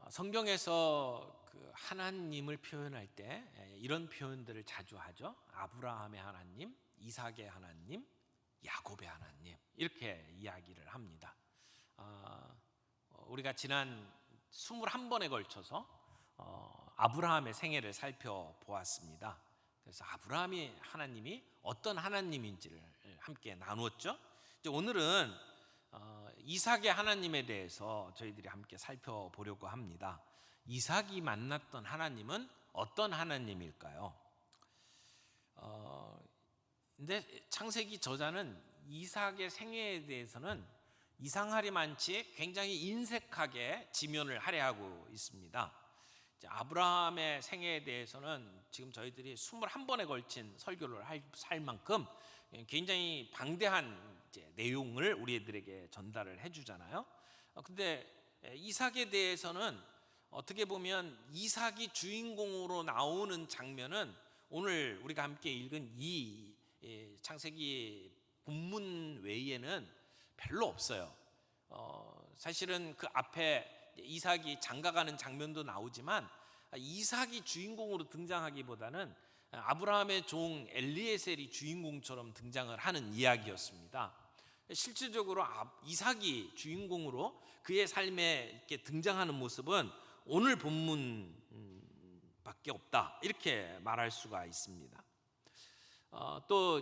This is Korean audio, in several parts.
성경에서 그 하나님을 표현할 때 이런 표현들을 자주 하죠. 아브라함의 하나님, 이삭의 하나님, 야곱의 하나님, 이렇게 이야기를 합니다. 우리가 지난 21번에 걸쳐서 아브라함의 생애를 살펴보았습니다. 그래서 아브라함이 하나님이 어떤 하나님인지를 함께 나누었죠. 이제 오늘은 이삭의 하나님에 대해서 저희들이 함께 살펴보려고 합니다. 이삭이 만났던 하나님은 어떤 하나님일까요? 근데 창세기 저자는 이삭의 생애에 대해서는 이상하리만치 굉장히 인색하게 지면을 할애하고 있습니다. 아브라함의 생애에 대해서는 지금 저희들이 21번에 걸친 설교를 할 만큼 굉장히 방대한 내용을 우리들에게 전달을 해주잖아요. 근데 이삭에 대해서는 어떻게 보면 이삭이 주인공으로 나오는 장면은 오늘 우리가 함께 읽은 이 창세기 본문 외에는 별로 없어요. 사실은 그 앞에 이삭이 장가가는 장면도 나오지만 이삭이 주인공으로 등장하기보다는 아브라함의 종 엘리에셀이 주인공처럼 등장을 하는 이야기였습니다. 실질적으로 이삭이 주인공으로 그의 삶에 이렇게 등장하는 모습은 오늘 본문밖에 없다, 이렇게 말할 수가 있습니다. 또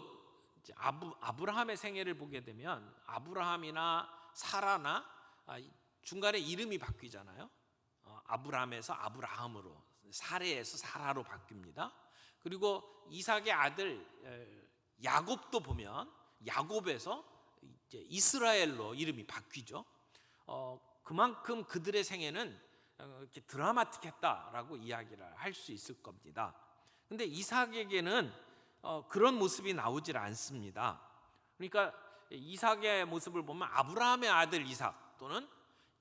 아브라함의 생애를 보게 되면 아브라함이나 사라나 중간에 이름이 바뀌잖아요. 아브라함에서 아브라함으로, 사레에서 사라로 바뀝니다. 그리고 이삭의 아들 야곱도 보면 야곱에서 이제 이스라엘로 이름이 바뀌죠. 그만큼 그들의 생애는 이렇게 드라마틱했다라고 이야기를 할 수 있을 겁니다. 근데 이삭에게는 그런 모습이 나오질 않습니다. 그러니까 이삭의 모습을 보면 아브라함의 아들 이삭 또는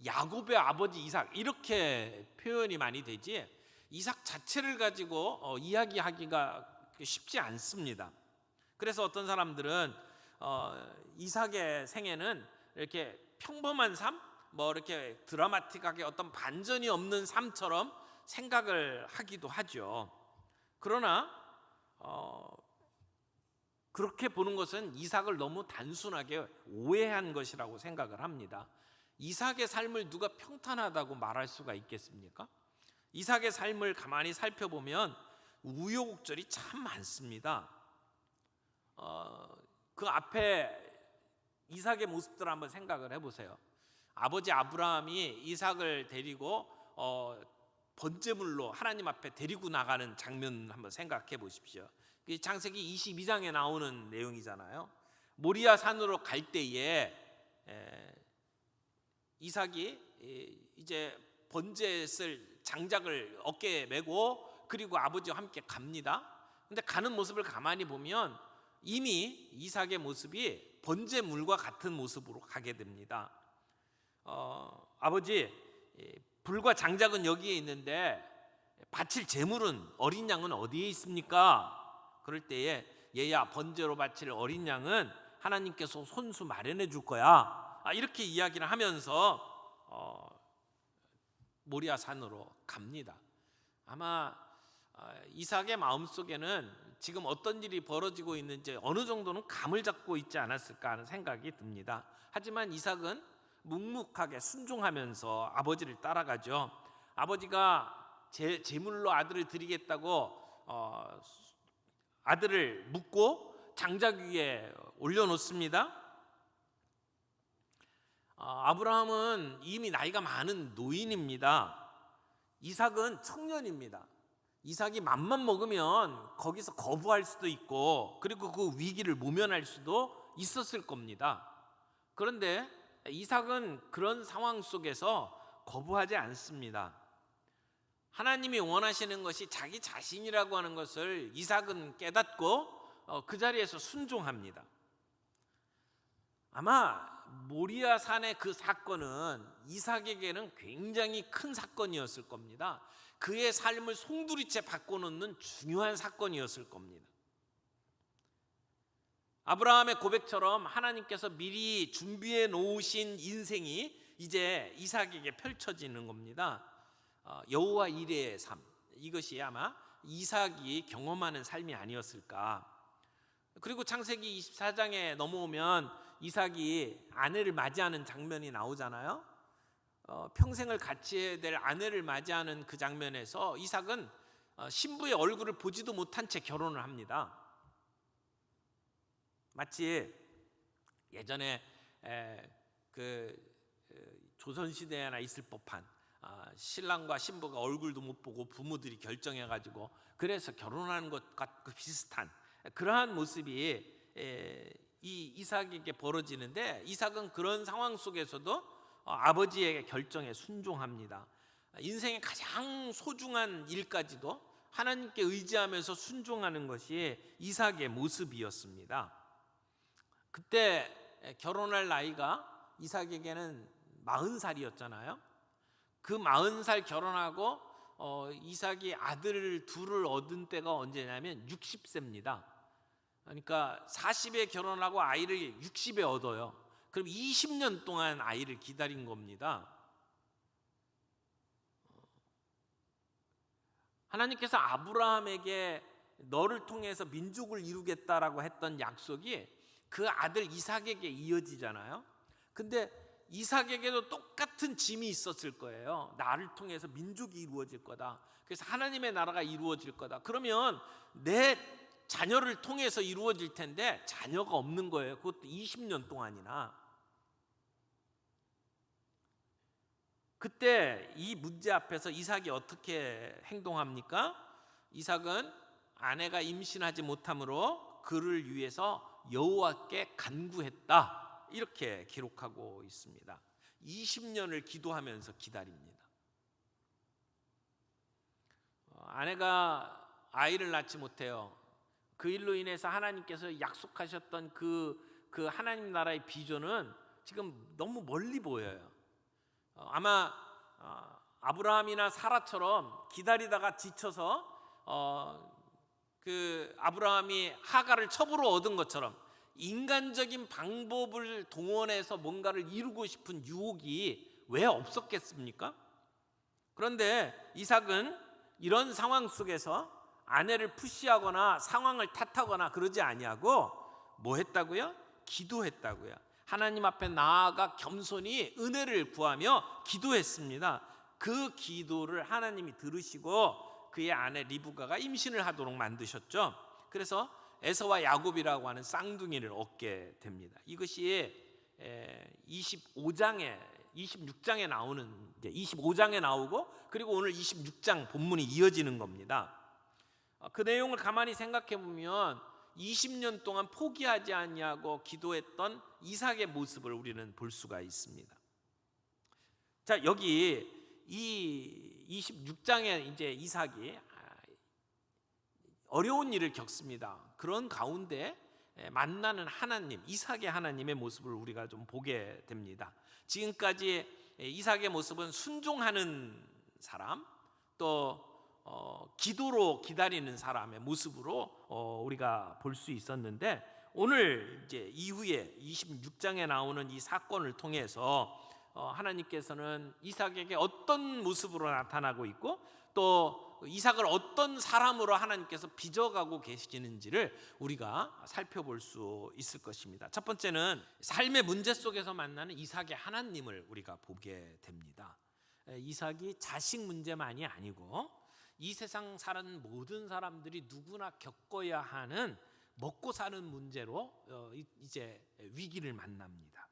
야곱의 아버지 이삭, 이렇게 표현이 많이 되지 이삭 자체를 가지고 이야기하기가 쉽지 않습니다. 그래서 어떤 사람들은 이삭의 생애는 이렇게 평범한 삶, 이렇게 드라마틱하게 어떤 반전이 없는 삶처럼 생각을 하기도 하죠. 그러나 그렇게 보는 것은 이삭을 너무 단순하게 오해한 것이라고 생각을 합니다. 이삭의 삶을 누가 평탄하다고 말할 수가 있겠습니까? 이삭의 삶을 가만히 살펴보면 우여곡절이 참 많습니다. 그 앞에 이삭의 모습들을 한번 생각을 해보세요. 아버지 아브라함이 이삭을 데리고 번제물로 하나님 앞에 데리고 나가는 장면 한번 생각해 보십시오. 창세기 22장에 나오는 내용이잖아요. 모리아 산으로 갈 때에 이삭이 이제 번제에 쓸 장작을 어깨에 메고 그리고 아버지와 함께 갑니다. 근데 가는 모습을 가만히 보면 이미 이삭의 모습이 번제물과 같은 모습으로 가게 됩니다. 아버지, 불과 장작은 여기에 있는데 바칠 제물은, 어린 양은 어디에 있습니까? 그럴 때에 얘야, 번제로 바칠 어린 양은 하나님께서 손수 마련해 줄 거야, 이렇게 이야기를 하면서 모리아 산으로 갑니다. 아마 이삭의 마음속에는 지금 어떤 일이 벌어지고 있는지 어느 정도는 감을 잡고 있지 않았을까 하는 생각이 듭니다. 하지만 이삭은 묵묵하게 순종하면서 아버지를 따라가죠. 아버지가 제물로 아들을 드리겠다고 아들을 묻고 장작 위에 올려놓습니다. 아브라함은 이미 나이가 많은 노인입니다. 이삭은 청년입니다. 이삭이 맘만 먹으면 거기서 거부할 수도 있고, 그리고 그 위기를 모면할 수도 있었을 겁니다. 그런데 이삭은 그런 상황 속에서 거부하지 않습니다. 하나님이 원하시는 것이 자기 자신이라고 하는 것을 이삭은 깨닫고 그 자리에서 순종합니다. 아마 모리아 산의 그 사건은 이삭에게는 굉장히 큰 사건이었을 겁니다. 그의 삶을 송두리째 바꿔놓는 중요한 사건이었을 겁니다. 아브라함의 고백처럼 하나님께서 미리 준비해 놓으신 인생이 이제 이삭에게 펼쳐지는 겁니다. 여호와 이레의 삶, 이것이 아마 이삭이 경험하는 삶이 아니었을까. 그리고 창세기 24장에 넘어오면 이삭이 아내를 맞이하는 장면이 나오잖아요. 평생을 같이 해야 될 아내를 맞이하는 그 장면에서 이삭은 신부의 얼굴을 보지도 못한 채 결혼을 합니다. 마치 예전에 조선시대에나 있을 법한 신랑과 신부가 얼굴도 못 보고 부모들이 결정해가지고 그래서 결혼하는 것과 비슷한 그러한 모습이 이 이삭에게 벌어지는데, 이삭은 그런 상황 속에서도 아버지의 결정에 순종합니다. 인생의 가장 소중한 일까지도 하나님께 의지하면서 순종하는 것이 이삭의 모습이었습니다. 그때 결혼할 나이가 이삭에게는 40살이었잖아요. 그 40살 결혼하고 이삭이 아들 둘을 얻은 때가 언제냐면 60세입니다. 그러니까 40에 결혼하고 아이를 60에 얻어요. 그럼 20년 동안 아이를 기다린 겁니다. 하나님께서 아브라함에게 너를 통해서 민족을 이루겠다라고 했던 약속이 그 아들 이삭에게 이어지잖아요. 근데 이삭에게도 똑같은 짐이 있었을 거예요. 나를 통해서 민족이 이루어질 거다. 그래서 하나님의 나라가 이루어질 거다. 그러면 내 자녀를 통해서 이루어질 텐데 자녀가 없는 거예요. 그것도 20년 동안이나. 그때 이 문제 앞에서 이삭이 어떻게 행동합니까? 이삭은 아내가 임신하지 못함으로 그를 위해서 여호와께 간구했다, 이렇게 기록하고 있습니다. 20년을 기도하면서 기다립니다. 아내가 아이를 낳지 못해요. 그 일로 인해서 하나님께서 약속하셨던 그 하나님 나라의 비전은 지금 너무 멀리 보여요. 아마 아브라함이나 사라처럼 기다리다가 지쳐서 그 아브라함이 하갈을 첩으로 얻은 것처럼 인간적인 방법을 동원해서 뭔가를 이루고 싶은 유혹이 왜 없었겠습니까? 그런데 이삭은 이런 상황 속에서 아내를 푸시하거나 상황을 탓하거나 그러지 아니하고 뭐 했다고요? 기도했다고요. 하나님 앞에 나아가 겸손히 은혜를 구하며 기도했습니다. 그 기도를 하나님이 들으시고 그의 아내 리브가가 임신을 하도록 만드셨죠. 그래서 에서와 야곱이라고 하는 쌍둥이를 얻게 됩니다. 이것이 26장에 나오는, 이제 25장에 나오고 그리고 오늘 26장 본문이 이어지는 겁니다. 그 내용을 가만히 생각해 보면 20년 동안 포기하지 아니하고 기도했던 이삭의 모습을 우리는 볼 수가 있습니다. 자, 여기 이 26장에 이제 이삭이 어려운 일을 겪습니다. 그런 가운데 만나는 하나님, 이삭의 하나님의 모습을 우리가 좀 보게 됩니다. 지금까지 이삭의 모습은 순종하는 사람, 또 기도로 기다리는 사람의 모습으로 우리가 볼 수 있었는데, 오늘 이제 이후에 26장에 나오는 이 사건을 통해서 하나님께서는 이삭에게 어떤 모습으로 나타나고 있고 또 이삭을 어떤 사람으로 하나님께서 빚어가고 계시는지를 우리가 살펴볼 수 있을 것입니다. 첫 번째는 삶의 문제 속에서 만나는 이삭의 하나님을 우리가 보게 됩니다. 이삭이 자식 문제만이 아니고 이 세상 사는 모든 사람들이 누구나 겪어야 하는 먹고 사는 문제로 이제 위기를 만납니다.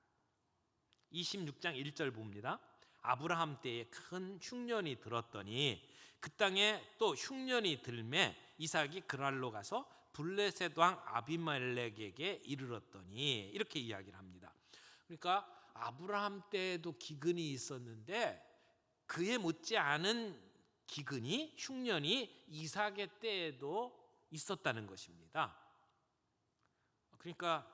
26장 1절 봅니다. 아브라함 때에 큰 흉년이 들었더니 그 땅에 또 흉년이 들매 이삭이 그랄로 가서 블레셋 왕 아비멜렉에게 이르렀더니, 이렇게 이야기를 합니다. 그러니까 아브라함 때에도 기근이 있었는데 그에 못지않은 기근이, 흉년이 이삭의 때에도 있었다는 것입니다. 그러니까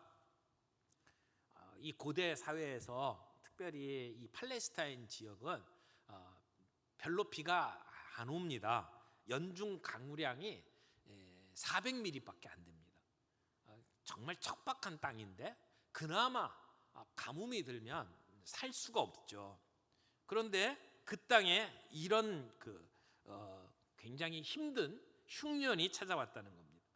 이 고대 사회에서 특별히 이 팔레스타인 지역은 별로 비가 안 옵니다. 연중 강우량이 400mm밖에 안 됩니다. 정말 척박한 땅인데 그나마 가뭄이 들면 살 수가 없죠. 그런데 그 땅에 이런 굉장히 힘든 흉년이 찾아왔다는 겁니다.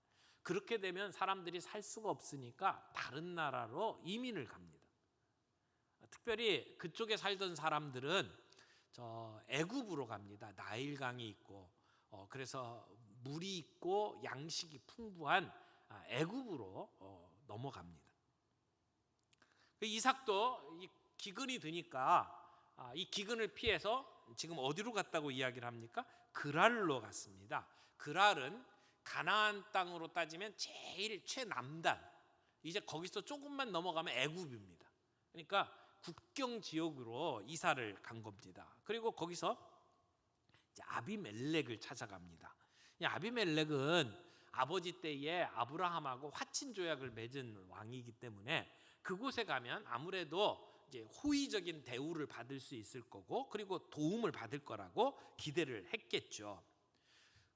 그렇게 되면 사람들이 살 수가 없으니까 다른 나라로 이민을 갑니다. 특별히 그쪽에 살던 사람들은 저 애굽으로 갑니다. 나일강이 있고 그래서 물이 있고 양식이 풍부한 애굽으로 넘어갑니다. 이삭도 이 기근이 드니까 이 기근을 피해서 지금 어디로 갔다고 이야기를 합니까? 그랄로 갔습니다. 그랄은 가나안 땅으로 따지면 제일 최남단, 이제 거기서 조금만 넘어가면 애굽입니다. 그러니까 국경 지역으로 이사를 간 겁니다. 그리고 거기서 이제 아비멜렉을 찾아갑니다. 이 아비멜렉은 아버지 때에 아브라함하고 화친 조약을 맺은 왕이기 때문에 그곳에 가면 아무래도 이제 호의적인 대우를 받을 수 있을 거고, 그리고 도움을 받을 거라고 기대를 했겠죠.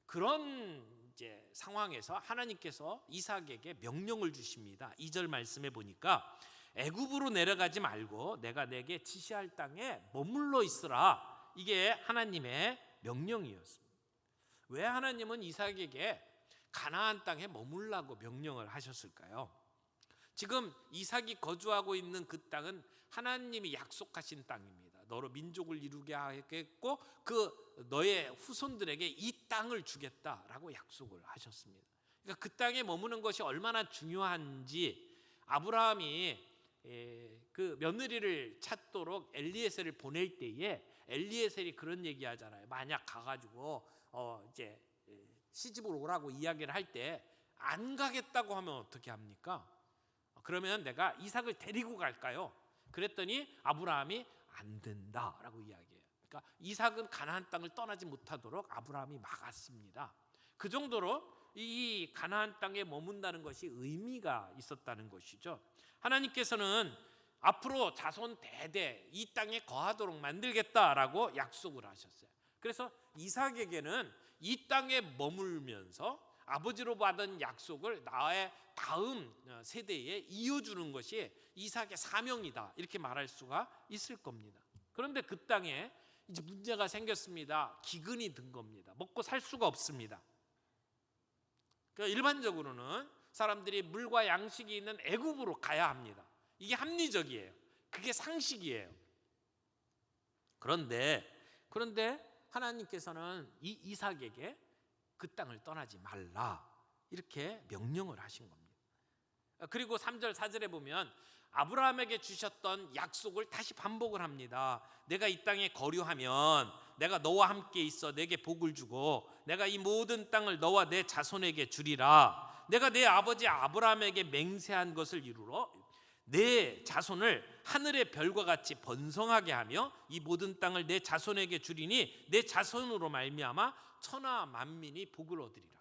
그런 이제 상황에서 하나님께서 이삭에게 명령을 주십니다. 2절 말씀에 보니까 애굽으로 내려가지 말고 내가 내게 지시할 땅에 머물러 있으라. 이게 하나님의 명령이었습니다. 왜 하나님은 이삭에게 가나안 땅에 머물라고 명령을 하셨을까요? 지금 이삭이 거주하고 있는 그 땅은 하나님이 약속하신 땅입니다. 너로 민족을 이루게 하겠고 그 너의 후손들에게 이 땅을 주겠다라고 약속을 하셨습니다. 그러니까 그 땅에 머무는 것이 얼마나 중요한지 아브라함이 그 며느리를 찾도록 엘리에셀을 보낼 때에 엘리에셀이 그런 얘기하잖아요. 만약 가가지고 이제 시집으로 오라고 이야기를 할 때 안 가겠다고 하면 어떻게 합니까? 그러면 내가 이삭을 데리고 갈까요? 그랬더니 아브라함이 안 된다라고 이야기해요. 그러니까 이삭은 가나안 땅을 떠나지 못하도록 아브라함이 막았습니다. 그 정도로 이 가나안 땅에 머문다는 것이 의미가 있었다는 것이죠. 하나님께서는 앞으로 자손 대대 이 땅에 거하도록 만들겠다라고 약속을 하셨어요. 그래서 이삭에게는 이 땅에 머물면서 아버지로 받은 약속을 나의 다음 세대에 이어주는 것이 이삭의 사명이다, 이렇게 말할 수가 있을 겁니다. 그런데 그 땅에 이제 문제가 생겼습니다. 기근이 든 겁니다. 먹고 살 수가 없습니다. 그러니까 일반적으로는 사람들이 물과 양식이 있는 애굽으로 가야 합니다. 이게 합리적이에요. 그게 상식이에요. 그런데 하나님께서는 이 이삭에게 그 땅을 떠나지 말라, 이렇게 명령을 하신 겁니다. 그리고 3절 4절에 보면 아브라함에게 주셨던 약속을 다시 반복을 합니다. 내가 이 땅에 거류하면 내가 너와 함께 있어 내게 복을 주고 내가 이 모든 땅을 너와 내 자손에게 주리라. 내가 내 아버지 아브라함에게 맹세한 것을 이루러 내 자손을 하늘의 별과 같이 번성하게 하며 이 모든 땅을 내 자손에게 주리니 내 자손으로 말미암아 천하 만민이 복을 얻으리라.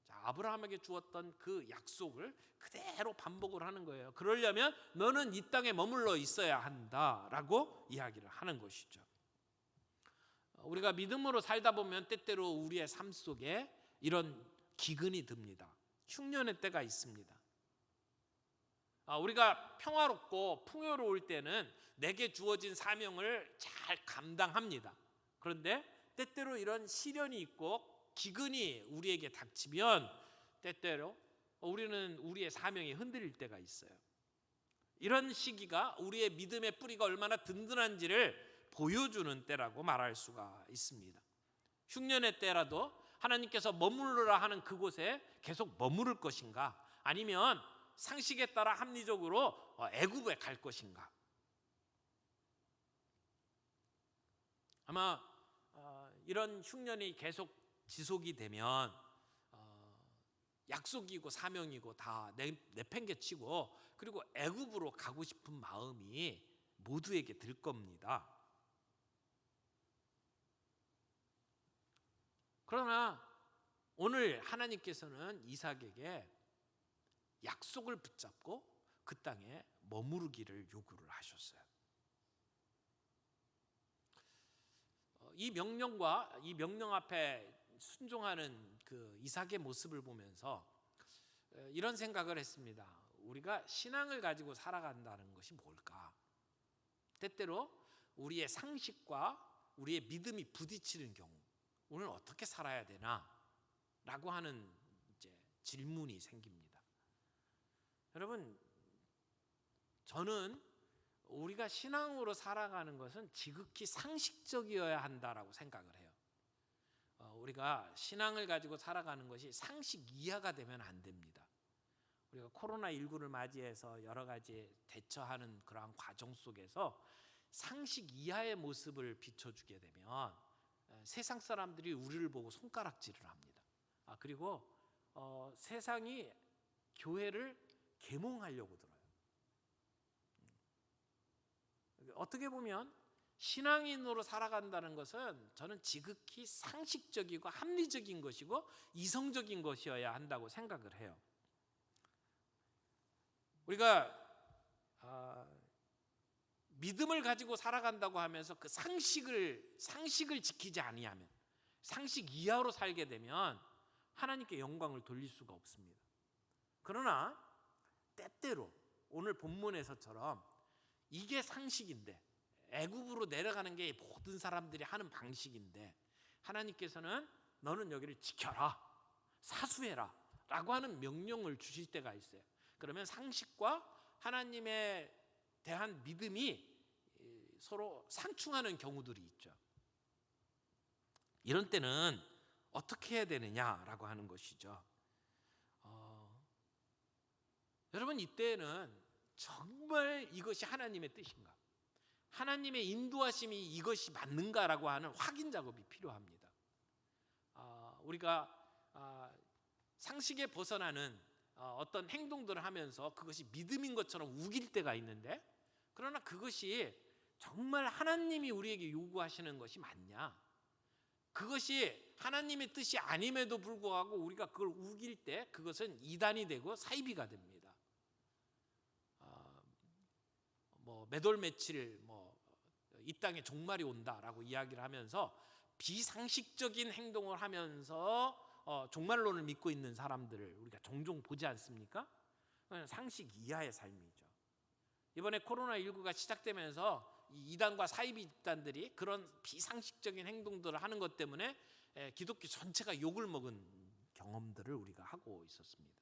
자, 아브라함에게 주었던 그 약속을 그대로 반복을 하는 거예요. 그러려면 너는 이 땅에 머물러 있어야 한다라고 이야기를 하는 것이죠. 우리가 믿음으로 살다 보면 때때로 우리의 삶 속에 이런 기근이 듭니다. 흉년의 때가 있습니다. 우리가 평화롭고 풍요로울 때는 내게 주어진 사명을 잘 감당합니다. 그런데 때때로 이런 시련이 있고 기근이 우리에게 닥치면 때때로 우리는 우리의 사명이 흔들릴 때가 있어요. 이런 시기가 우리의 믿음의 뿌리가 얼마나 든든한지를 보여주는 때라고 말할 수가 있습니다. 흉년의 때라도 하나님께서 머무르라 하는 그곳에 계속 머무를 것인가, 아니면 상식에 따라 합리적으로 애굽에 갈 것인가. 아마 이런 흉년이 계속 지속이 되면 약속이고 사명이고 다 내팽개치고 그리고 애굽으로 가고 싶은 마음이 모두에게 들 겁니다. 그러나 오늘 하나님께서는 이삭에게 약속을 붙잡고 그 땅에 머무르기를 요구를 하셨어요. 이 명령과 이 명령 앞에 순종하는 그 이삭의 모습을 보면서 이런 생각을 했습니다. 우리가 신앙을 가지고 살아간다는 것이 뭘까? 때때로 우리의 상식과 우리의 믿음이 부딪히는 경우 오늘 어떻게 살아야 되나? 라고 하는 이제 질문이 생깁니다. 여러분, 저는 우리가 신앙으로 살아가는 것은 지극히 상식적이어야 한다라고 생각을 해요. 우리가 신앙을 가지고 살아가는 것이 상식 이하가 되면 안 됩니다. 우리가 코로나19를 맞이해서 여러 가지 대처하는 그러한 과정 속에서 상식 이하의 모습을 비춰주게 되면 세상 사람들이 우리를 보고 손가락질을 합니다. 그리고 세상이 교회를 계몽하려고 들어요. 어떻게 보면 신앙인으로 살아간다는 것은 저는 지극히 상식적이고 합리적인 것이고 이성적인 것이어야 한다고 생각을 해요. 우리가 믿음을 가지고 살아간다고 하면서 그 상식을 지키지 아니하면, 상식 이하로 살게 되면 하나님께 영광을 돌릴 수가 없습니다. 그러나 때때로 오늘 본문에서처럼 이게 상식인데, 애굽으로 내려가는 게 모든 사람들이 하는 방식인데, 하나님께서는 너는 여기를 지켜라, 사수해라 라고 하는 명령을 주실 때가 있어요. 그러면 상식과 하나님에 대한 믿음이 서로 상충하는 경우들이 있죠. 이런 때는 어떻게 해야 되느냐라고 하는 것이죠. 여러분, 이때는 정말 이것이 하나님의 뜻인가, 하나님의 인도하심이 이것이 맞는가라고 하는 확인 작업이 필요합니다. 우리가 상식에 벗어나는 어떤 행동들을 하면서 그것이 믿음인 것처럼 우길 때가 있는데, 그러나 그것이 정말 하나님이 우리에게 요구하시는 것이 맞냐, 그것이 하나님의 뜻이 아님에도 불구하고 우리가 그걸 우길 때 그것은 이단이 되고 사이비가 됩니다. 매돌 며칠 이 땅에 종말이 온다라고 이야기를 하면서 비상식적인 행동을 하면서 종말론을 믿고 있는 사람들을 우리가 종종 보지 않습니까? 상식 이하의 삶이죠. 이번에 코로나19가 시작되면서 이 이단과 사이비 집단들이 그런 비상식적인 행동들을 하는 것 때문에 기독교 전체가 욕을 먹은 경험들을 우리가 하고 있었습니다.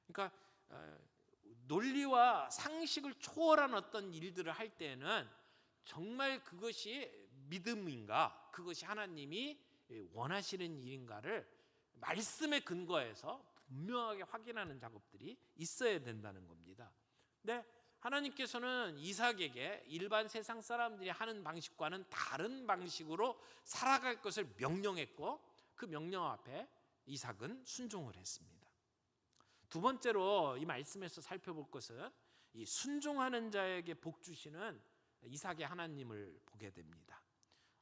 그러니까 논리와 상식을 초월한 어떤 일들을 할 때는 정말 그것이 믿음인가, 그것이 하나님이 원하시는 일인가를 말씀에 근거해서 분명하게 확인하는 작업들이 있어야 된다는 겁니다. 근데 하나님께서는 이삭에게 일반 세상 사람들이 하는 방식과는 다른 방식으로 살아갈 것을 명령했고, 그 명령 앞에 이삭은 순종을 했습니다. 두 번째로 이 말씀에서 살펴볼 것은 이 순종하는 자에게 복 주시는 이삭의 하나님을 보게 됩니다.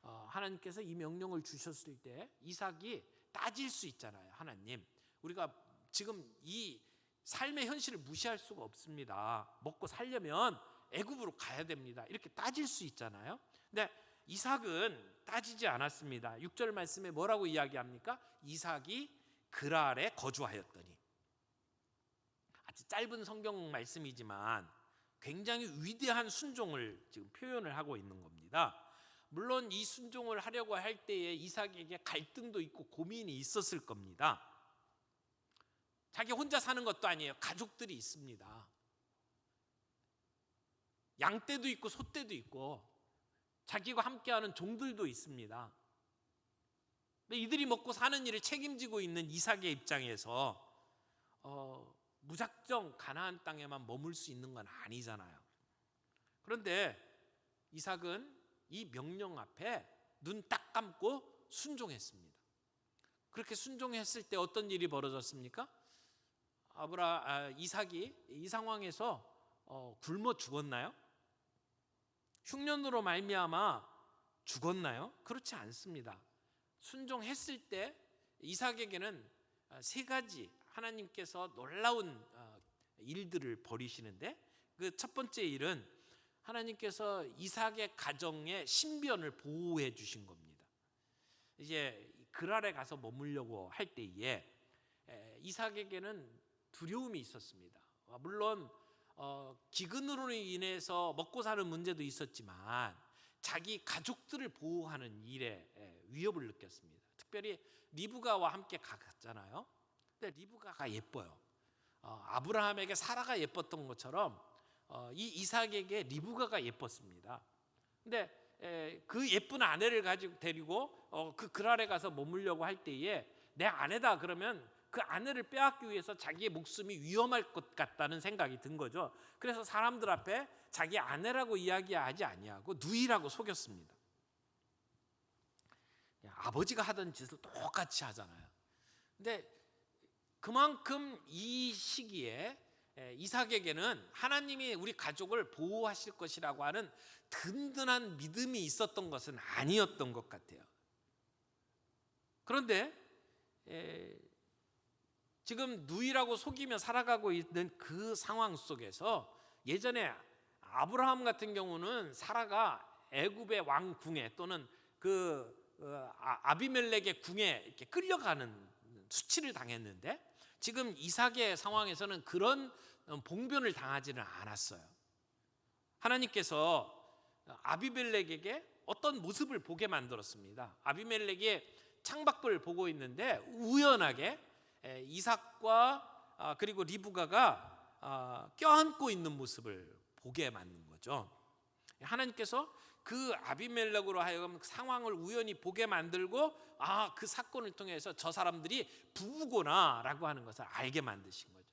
하나님께서 이 명령을 주셨을 때 이삭이 따질 수 있잖아요. 하나님, 우리가 지금 이 삶의 현실을 무시할 수가 없습니다. 먹고 살려면 애굽으로 가야 됩니다. 이렇게 따질 수 있잖아요. 근데 이삭은 따지지 않았습니다. 6절 말씀에 뭐라고 이야기합니까? 이삭이 그랄에 거주하였더니. 아주 짧은 성경 말씀이지만 굉장히 위대한 순종을 지금 표현을 하고 있는 겁니다. 물론 이 순종을 하려고 할 때에 이삭에게 갈등도 있고 고민이 있었을 겁니다. 자기 혼자 사는 것도 아니에요. 가족들이 있습니다. 양떼도 있고 소떼도 있고 자기와 함께하는 종들도 있습니다. 근데 이들이 먹고 사는 일을 책임지고 있는 이삭의 입장에서 무작정 가나안 땅에만 머물 수 있는 건 아니잖아요. 그런데 이삭은 이 명령 앞에 눈 딱 감고 순종했습니다. 그렇게 순종했을 때 어떤 일이 벌어졌습니까? 이삭이 이 상황에서 굶어 죽었나요? 흉년으로 말미암아 죽었나요? 그렇지 않습니다. 순종했을 때 이삭에게는 세 가지 하나님께서 놀라운 일들을 벌이시는데, 그 첫 번째 일은 하나님께서 이삭의 가정의 신변을 보호해 주신 겁니다. 이제 그랄에 가서 머물려고 할 때에 이삭에게는 두려움이 있었습니다. 물론 기근으로 인해서 먹고 사는 문제도 있었지만 자기 가족들을 보호하는 일에 위협을 느꼈습니다. 특별히 리브가와 함께 갔잖아요. 근데 리브가가 예뻐요. 아브라함에게 사라가 예뻤던 것처럼 이 이삭에게 리브가가 예뻤습니다. 근데 그 예쁜 아내를 가지고 데리고 그 그랄에 가서 머물려고 할 때에 내 아내다 그러면 그 아내를 빼앗기 위해서 자기의 목숨이 위험할 것 같다는 생각이 든 거죠. 그래서 사람들 앞에 자기 아내라고 이야기하지 아니하고 누이라고 속였습니다. 아버지가 하던 짓을 똑같이 하잖아요. 근데 그만큼 이 시기에 이삭에게는 하나님이 우리 가족을 보호하실 것이라고 하는 든든한 믿음이 있었던 것은 아니었던 것 같아요. 그런데 지금 누이라고 속이며 살아가고 있는 그 상황 속에서 예전에 아브라함 같은 경우는 사라가 애굽의 왕궁에 또는 아비멜렉의 궁에 이렇게 끌려가는 수치를 당했는데 지금 이삭의 상황에서는 그런 봉변을 당하지는 않았어요. 하나님께서 아비멜렉에게 어떤 모습을 보게 만들었습니다. 아비멜렉이 창밖을 보고 있는데 우연하게 이삭과 그리고 리브가가 껴안고 있는 모습을 보게 만든 거죠. 하나님께서 그 아비멜렉으로 하여금 상황을 우연히 보게 만들고 그 사건을 통해서 저 사람들이 부부구나라고 하는 것을 알게 만드신 거죠.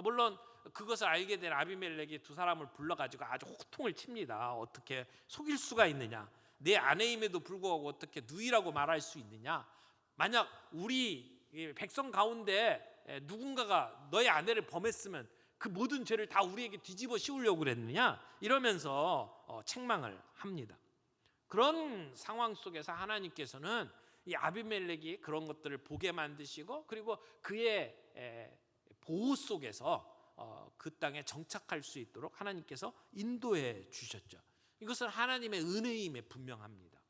물론 그것을 알게 된 아비멜렉이 두 사람을 불러가지고 아주 호통을 칩니다. 어떻게 속일 수가 있느냐, 내 아내임에도 불구하고 어떻게 누이라고 말할 수 있느냐, 만약 우리 백성 가운데 누군가가 너의 아내를 범했으면 그 모든 죄를 다 우리에게 뒤집어 씌우려고 그랬느냐, 이러면서 책망을 합니다. 그런 상황 속에서 하나님께서는 이 아비멜렉이 그런 것들을 보게 만드시고 그리고 그의 보호 속에서 그 땅에 정착할 수 있도록 하나님께서 인도해 주셨죠. 이것은 하나님의 은혜임에 분명합니다.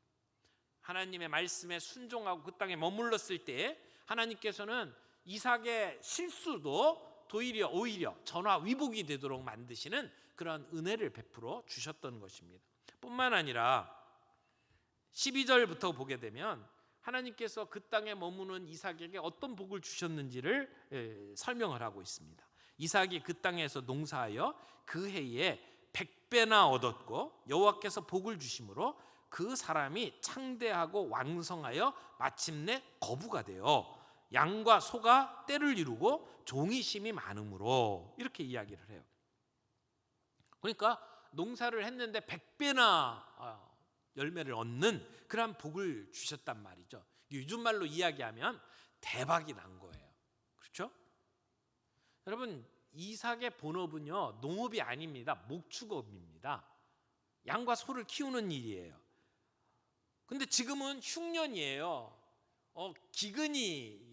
하나님의 말씀에 순종하고 그 땅에 머물렀을 때 하나님께서는 이삭의 실수도 오히려 전화위복이 되도록 만드시는 그런 은혜를 베풀어 주셨던 것입니다. 뿐만 아니라 12절부터 보게 되면 하나님께서 그 땅에 머무는 이삭에게 어떤 복을 주셨는지를 설명을 하고 있습니다. 이삭이 그 땅에서 농사하여 그 해에 100배나 얻었고 여호와께서 복을 주심으로 그 사람이 창대하고 왕성하여 마침내 거부가 되어 양과 소가 떼를 이루고 종이 심이 많으므로, 이렇게 이야기를 해요. 그러니까 농사를 했는데 100배나 열매를 얻는 그런 복을 주셨단 말이죠. 요즘 말로 이야기하면 대박이 난 거예요. 그렇죠? 여러분, 이삭의 본업은요 농업이 아닙니다. 목축업입니다. 양과 소를 키우는 일이에요. 근데 지금은 흉년이에요. 기근이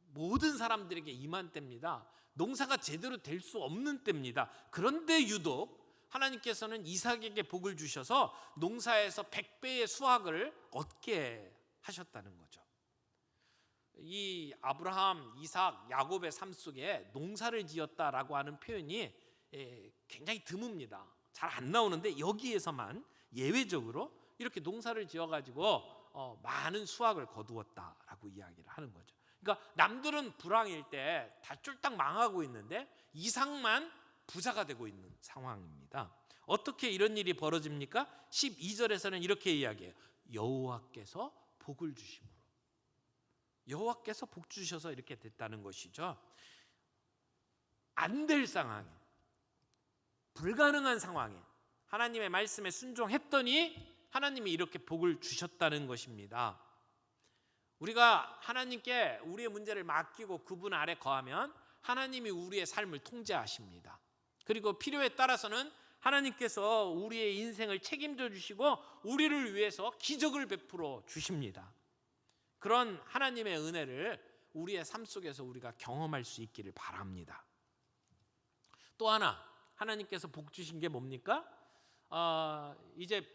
모든 사람들에게 임한 때입니다. 농사가 제대로 될 수 없는 때입니다. 그런데 유독 하나님께서는 이삭에게 복을 주셔서 농사에서 100배의 수확을 얻게 하셨다는 거죠. 이 아브라함, 이삭, 야곱의 삶 속에 농사를 지었다라고 하는 표현이 굉장히 드뭅니다. 잘 안 나오는데 여기에서만 예외적으로 이렇게 농사를 지어가지고 많은 수확을 거두었다라고 이야기를 하는 거죠. 그러니까 남들은 불황일 때 다 쫄딱 망하고 있는데 이삭만 부자가 되고 있는 상황입니다. 어떻게 이런 일이 벌어집니까? 12절에서는 이렇게 이야기해요. 여호와께서 복을 주심으로. 여호와께서 복 주셔서 이렇게 됐다는 것이죠. 안 될 상황에, 불가능한 상황에 하나님의 말씀에 순종했더니 하나님이 이렇게 복을 주셨다는 것입니다. 우리가 하나님께 우리의 문제를 맡기고 그분 아래 거하면 하나님이 우리의 삶을 통제하십니다. 그리고 필요에 따라서는 하나님께서 우리의 인생을 책임져 주시고 우리를 위해서 기적을 베풀어 주십니다. 그런 하나님의 은혜를 우리의 삶 속에서 우리가 경험할 수 있기를 바랍니다. 또 하나 하나님께서 복 주신 게 뭡니까? 이제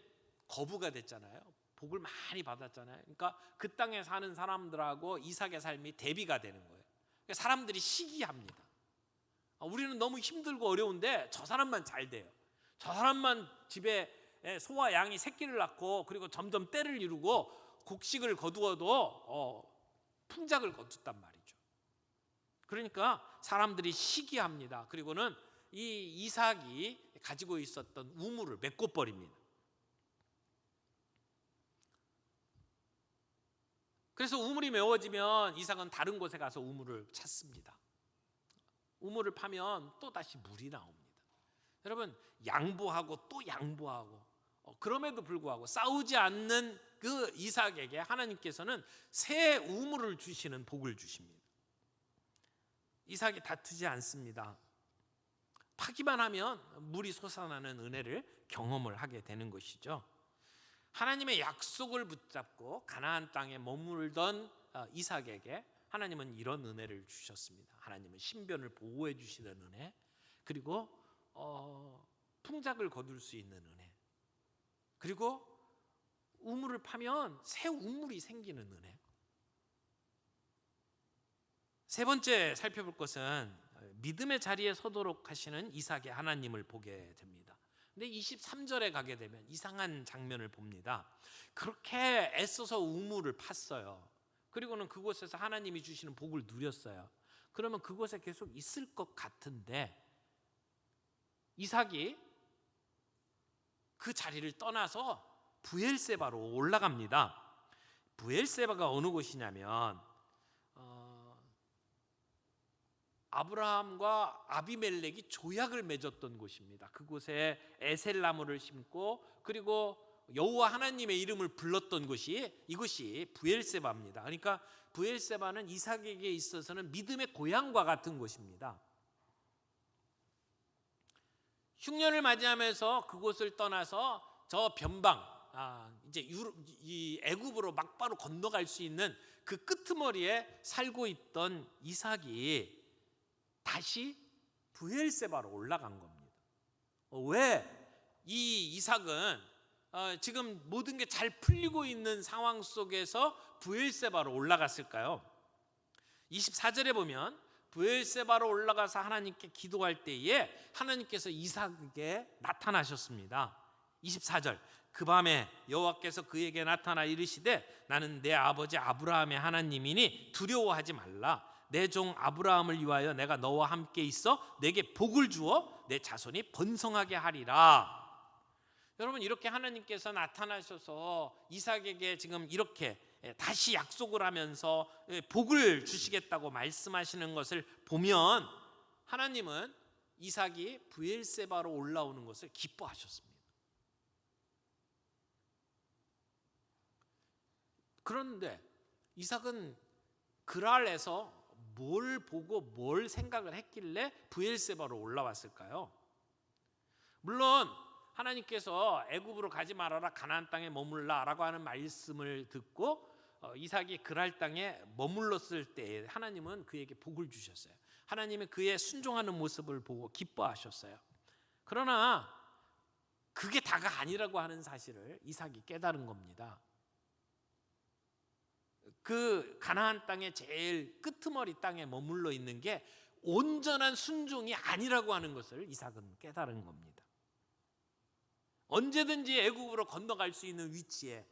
거부가 됐잖아요. 복을 많이 받았잖아요. 그러니까 그 땅에 사는 사람들하고 이삭의 삶이 대비가 되는 거예요. 그러니까 사람들이 시기합니다. 우리는 너무 힘들고 어려운데 저 사람만 잘 돼요. 저 사람만 집에 소와 양이 새끼를 낳고 그리고 점점 때를 이루고 곡식을 거두어도 풍작을 거뒀단 말이죠. 그러니까 사람들이 시기합니다. 그리고는 이 이삭이 가지고 있었던 우물을 메꿔 버립니다. 그래서 우물이 메워지면 이삭은 다른 곳에 가서 우물을 찾습니다. 우물을 파면 또 다시 물이 나옵니다. 여러분, 양보하고 또 양보하고 그럼에도 불구하고 싸우지 않는 그 이삭에게 하나님께서는 새 우물을 주시는 복을 주십니다. 이삭이 다투지 않습니다. 파기만 하면 물이 솟아나는 은혜를 경험을 하게 되는 것이죠. 하나님의 약속을 붙잡고 가나안 땅에 머물던 이삭에게 하나님은 이런 은혜를 주셨습니다. 하나님은 신변을 보호해 주시는 은혜, 그리고 풍작을 거둘 수 있는 은혜, 그리고 우물을 파면 새 우물이 생기는 은혜. 세 번째 살펴볼 것은 믿음의 자리에 서도록 하시는 이삭의 하나님을 보게 됩니다. 근데 23절에 가게 되면 이상한 장면을 봅니다. 그렇게 애써서 우물을 팠어요. 그리고는 그곳에서 하나님이 주시는 복을 누렸어요. 그러면 그곳에 계속 있을 것 같은데 이삭이 그 자리를 떠나서 브엘세바로 올라갑니다. 브엘세바가 어느 곳이냐면 아브라함과 아비멜렉이 조약을 맺었던 곳입니다. 그곳에 에셀나무를 심고 그리고 여호와 하나님의 이름을 불렀던 곳이 이곳이 브엘세바입니다. 그러니까 브엘세바는 이삭에게 있어서는 믿음의 고향과 같은 곳입니다. 흉년을 맞이하면서 그곳을 떠나서 저 변방 이제 이 애굽으로 막바로 건너갈 수 있는 그 끄트머리에 살고 있던 이삭이 다시 브엘세바로 올라간 겁니다. 왜 이 이삭은 지금 모든 게 잘 풀리고 있는 상황 속에서 브엘세바로 올라갔을까요? 24절에 보면 브엘세바로 올라가서 하나님께 기도할 때에 하나님께서 이삭에게 나타나셨습니다. 24절, 그 밤에 여호와께서 그에게 나타나 이르시되 나는 내 아버지 아브라함의 하나님이니 두려워하지 말라. 내 종 아브라함을 위하여 내가 너와 함께 있어 내게 복을 주어 내 자손이 번성하게 하리라. 여러분, 이렇게 하나님께서 나타나셔서 이삭에게 지금 이렇게 다시 약속을 하면서 복을 주시겠다고 말씀하시는 것을 보면 하나님은 이삭이 브엘세바로 올라오는 것을 기뻐하셨습니다. 그런데 이삭은 그랄에서 뭘 보고 뭘 생각을 했길래 브엘세바로 올라왔을까요? 물론 하나님께서 애굽으로 가지 말아라, 가나안 땅에 머물라라고 하는 말씀을 듣고 이삭이 그랄 땅에 머물렀을 때 하나님은 그에게 복을 주셨어요. 하나님은 그의 순종하는 모습을 보고 기뻐하셨어요. 그러나 그게 다가 아니라고 하는 사실을 이삭이 깨달은 겁니다. 그 가나안 땅의 제일 끄트머리 땅에 머물러 있는 게 온전한 순종이 아니라고 하는 것을 이삭은 깨달은 겁니다. 언제든지 애굽으로 건너갈 수 있는 위치에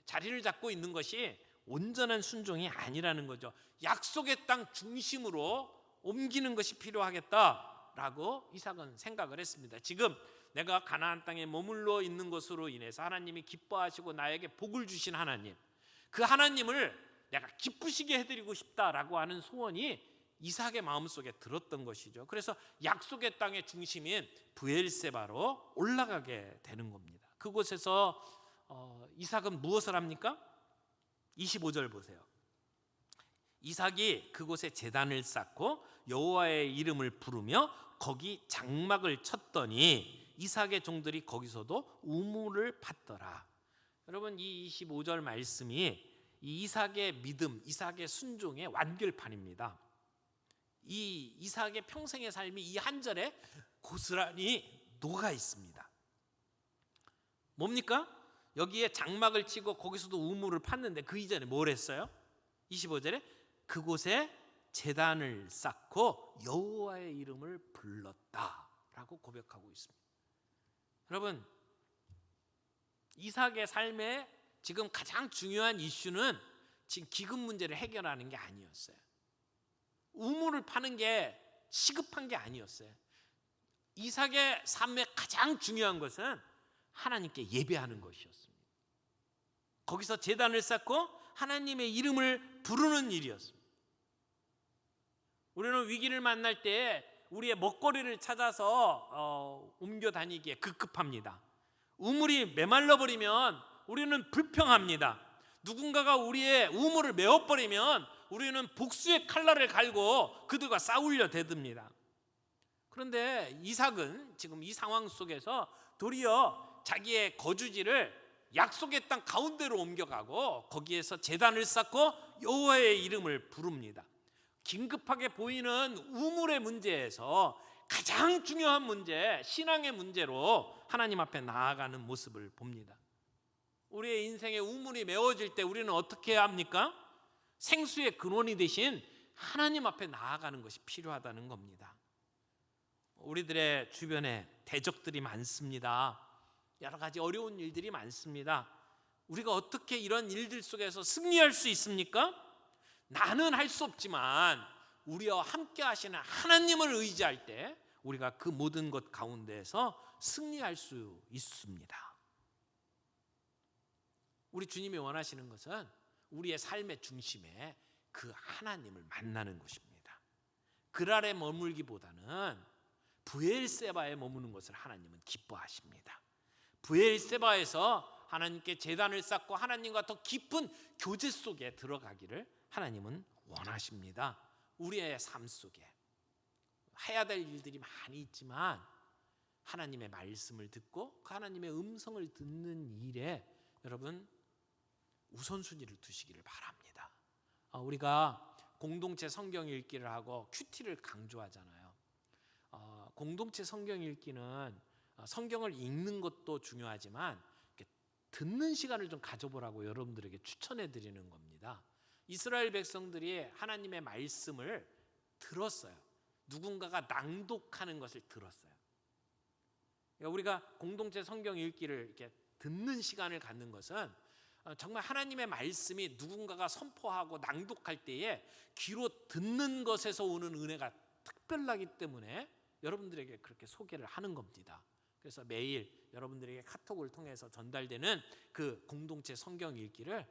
자리를 잡고 있는 것이 온전한 순종이 아니라는 거죠. 약속의 땅 중심으로 옮기는 것이 필요하겠다라고 이삭은 생각을 했습니다. 지금 내가 가나안 땅에 머물러 있는 것으로 인해서 하나님이 기뻐하시고 나에게 복을 주신 하나님, 그 하나님을 내가 기쁘시게 해드리고 싶다라고 하는 소원이 이삭의 마음속에 들었던 것이죠. 그래서 약속의 땅의 중심인 브엘세바로 올라가게 되는 겁니다. 그곳에서 이삭은 무엇을 합니까? 25절 보세요. 이삭이 그곳에 제단을 쌓고 여호와의 이름을 부르며 거기 장막을 쳤더니 이삭의 종들이 거기서도 우물을 팠더라. 여러분, 이 25절 말씀이 이 이삭의 믿음, 이삭의 순종의 완결판입니다. 이 이삭의 평생의 삶이 이 한 절에 고스란히 녹아 있습니다. 뭡니까? 여기에 장막을 치고 거기서도 우물을 팠는데 그 이전에 뭘 했어요? 25절에 그곳에 제단을 쌓고 여호와의 이름을 불렀다라고 고백하고 있습니다. 여러분, 이삭의 삶에 지금 가장 중요한 이슈는 지금 기금 문제를 해결하는 게 아니었어요. 우물을 파는 게 시급한 게 아니었어요. 이삭의 삶에 가장 중요한 것은 하나님께 예배하는 것이었습니다. 거기서 제단을 쌓고 하나님의 이름을 부르는 일이었습니다. 우리는 위기를 만날 때 우리의 먹거리를 찾아서 옮겨 다니기에 급급합니다. 우물이 메말라 버리면 우리는 불평합니다. 누군가가 우리의 우물을 메워버리면 우리는 복수의 칼날을 갈고 그들과 싸우려 대듭니다. 그런데 이삭은 지금 이 상황 속에서 도리어 자기의 거주지를 약속의 땅 가운데로 옮겨가고 거기에서 제단을 쌓고 여호와의 이름을 부릅니다. 긴급하게 보이는 우물의 문제에서 가장 중요한 문제, 신앙의 문제로 하나님 앞에 나아가는 모습을 봅니다. 우리의 인생의 우물이 메워질 때 우리는 어떻게 해야 합니까? 생수의 근원이 되신 하나님 앞에 나아가는 것이 필요하다는 겁니다. 우리들의 주변에 대적들이 많습니다. 여러 가지 어려운 일들이 많습니다. 우리가 어떻게 이런 일들 속에서 승리할 수 있습니까? 나는 할 수 없지만 우리와 함께 하시는 하나님을 의지할 때 우리가 그 모든 것 가운데에서 승리할 수 있습니다. 우리 주님이 원하시는 것은 우리의 삶의 중심에 그 하나님을 만나는 것입니다. 그 아래 머물기보다는 브엘세바에 머무는 것을 하나님은 기뻐하십니다. 브엘세바에서 하나님께 제단을 쌓고 하나님과 더 깊은 교제 속에 들어가기를 하나님은 원하십니다. 우리의 삶 속에 해야 될 일들이 많이 있지만 하나님의 말씀을 듣고 그 하나님의 음성을 듣는 일에 여러분 우선순위를 두시기를 바랍니다. 우리가 공동체 성경 읽기를 하고 큐티를 강조하잖아요. 공동체 성경 읽기는 성경을 읽는 것도 중요하지만 듣는 시간을 좀 가져보라고 여러분들에게 추천해 드리는 겁니다. 이스라엘 백성들이 하나님의 말씀을 들었어요. 누군가가 낭독하는 것을 들었어요. 우리가 공동체 성경 읽기를 이렇게 듣는 시간을 갖는 것은 정말 하나님의 말씀이 누군가가 선포하고 낭독할 때에 귀로 듣는 것에서 오는 은혜가 특별하기 때문에 여러분들에게 그렇게 소개를 하는 겁니다. 그래서 매일 여러분들에게 카톡을 통해서 전달되는 그 공동체 성경 읽기를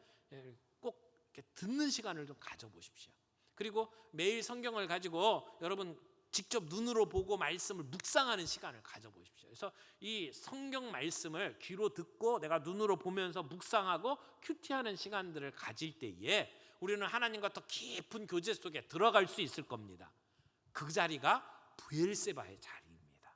꼭 이렇게 듣는 시간을 좀 가져보십시오. 그리고 매일 성경을 가지고 여러분 직접 눈으로 보고 말씀을 묵상하는 시간을 가져보십시오. 그래서 이 성경 말씀을 귀로 듣고 내가 눈으로 보면서 묵상하고 큐티하는 시간들을 가질 때에 우리는 하나님과 더 깊은 교제 속에 들어갈 수 있을 겁니다. 그 자리가 브엘세바의 자리입니다.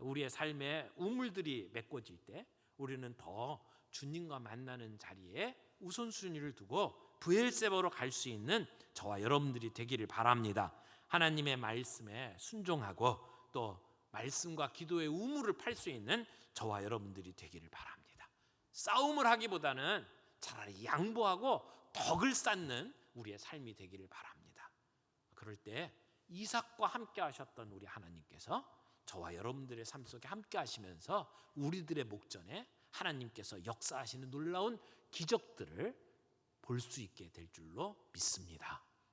우리의 삶에 우물들이 메꿔질 때 우리는 더 주님과 만나는 자리에 우선순위를 두고 브엘세바로 갈 수 있는 저와 여러분들이 되기를 바랍니다. 하나님의 말씀에 순종하고 또 말씀과 기도의 우물을 팔 수 있는 저와 여러분들이 되기를 바랍니다. 싸움을 하기보다는 차라리 양보하고 덕을 쌓는 우리의 삶이 되기를 바랍니다. 그럴 때 이삭과 함께 하셨던 우리 하나님께서 저와 여러분들의 삶 속에 함께 하시면서 우리들의 목전에 하나님께서 역사하시는 놀라운 기적들을 볼 수 있게 될 줄로 믿습니다.